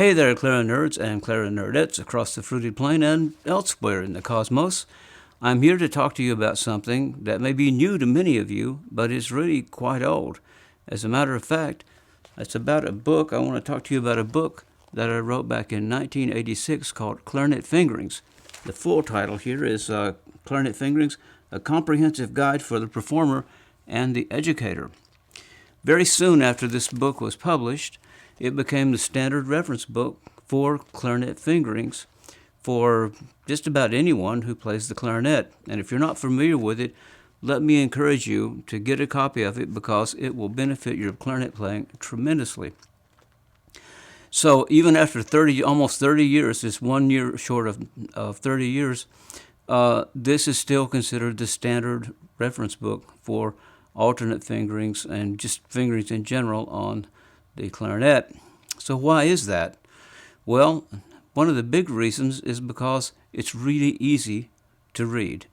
Hey there, clarinerds and clarinettes across the fruited plain and elsewhere in the cosmos. I'm here to talk to you about something that may be new to many of you, but is really quite old. As a matter of fact, it's about a book. I want to talk to you about a book that I wrote back in 1986 called Clarinet Fingerings. The full title here is Clarinet Fingerings, A Comprehensive Guide for the Performer and the Educator. Very soon after this book was published, it became the standard reference book for clarinet fingerings for just about anyone who plays the clarinet. And if you're not familiar with it, let me encourage you to get a copy of it because it will benefit your clarinet playing tremendously. So even after almost 30 years, it's 1 year short of 30 years, this is still considered the standard reference book for alternate fingerings and just fingerings in general on the clarinet. So why is that? Well, one of the big reasons is because it's really easy to read.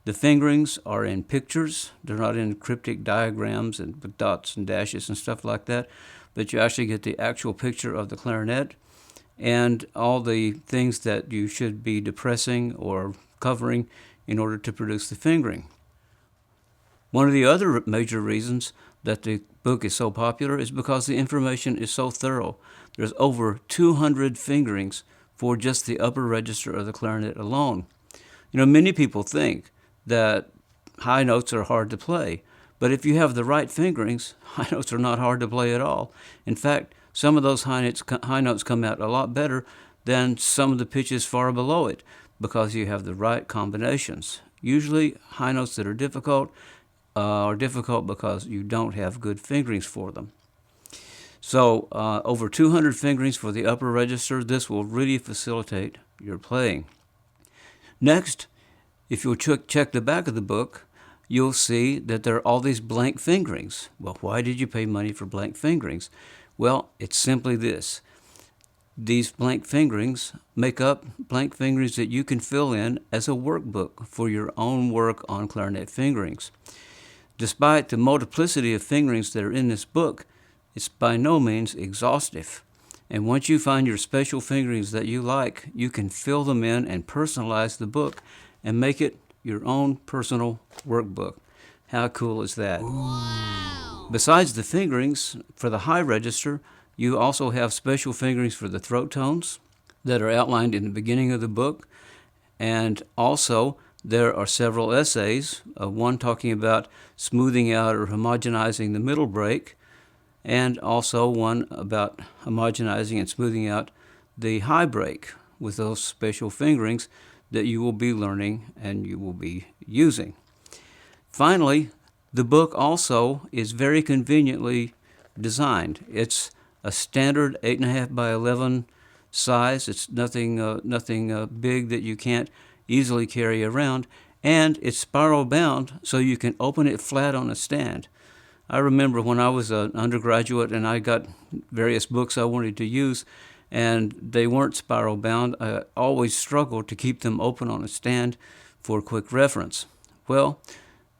The fingerings are in pictures. They're not in cryptic diagrams and with dots and dashes and stuff like that, but you actually get the actual picture of the clarinet and all the things that you should be depressing or covering in order to produce the fingering. One of the other major reasons that the book is so popular is because the information is so thorough. There's over 200 fingerings for just the upper register of the clarinet alone. You know, many people think that high notes are hard to play, but if you have the right fingerings, high notes are not hard to play at all. In fact, some of those high notes come out a lot better than some of the pitches far below it because you have the right combinations. Usually, high notes that are difficult because you don't have good fingerings for them. So over 200 fingerings for the upper register. This will really facilitate your playing. Next, if you'll check the back of the book, you'll see that there are all these blank fingerings. Well, why did you pay money for blank fingerings? Well, it's simply this. These blank fingerings make up blank fingerings that you can fill in as a workbook for your own work on clarinet fingerings. Despite the multiplicity of fingerings that are in this book, it's by no means exhaustive. And once you find your special fingerings that you like, you can fill them in and personalize the book and make it your own personal workbook. How cool is that? Wow. Besides the fingerings, for the high register, you also have special fingerings for the throat tones that are outlined in the beginning of the book. And also, there are several essays, one talking about smoothing out or homogenizing the middle break, and also one about homogenizing and smoothing out the high break with those special fingerings that you will be learning and you will be using. Finally, the book also is very conveniently designed. It's a standard 8.5 by 11 size. It's nothing big that you can't easily carry around, and it's spiral bound so you can open it flat on a stand. I remember when I was an undergraduate and I got various books I wanted to use and they weren't spiral bound, I always struggled to keep them open on a stand for quick reference. Well,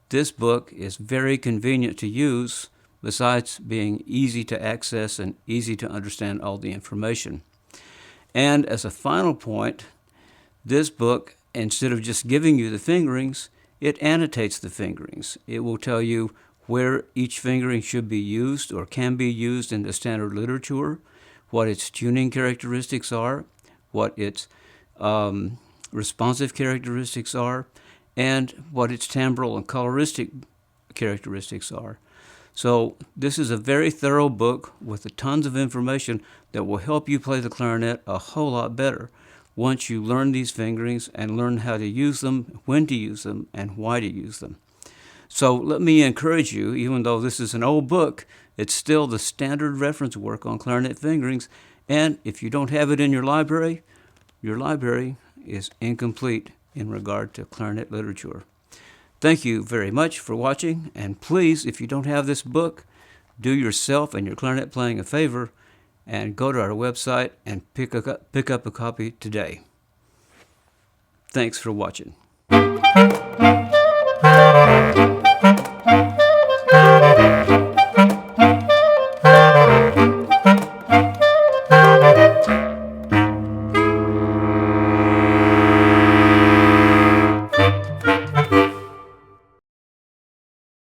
this book is very convenient to use besides being easy to access and easy to understand all the information. And as a final point, this book, instead of just giving you the fingerings, it annotates the fingerings. It will tell you where each fingering should be used or can be used in the standard literature, what its tuning characteristics are, what its responsive characteristics are, and what its timbral and coloristic characteristics are. So this is a very thorough book with tons of information that will help you play the clarinet a whole lot better once you learn these fingerings and learn how to use them, when to use them, and why to use them. So let me encourage you, even though this is an old book, it's still the standard reference work on clarinet fingerings, and if you don't have it in your library is incomplete in regard to clarinet literature. Thank you very much for watching, and please, if you don't have this book, do yourself and your clarinet playing a favor and go to our website and pick up a copy today. Thanks for watching.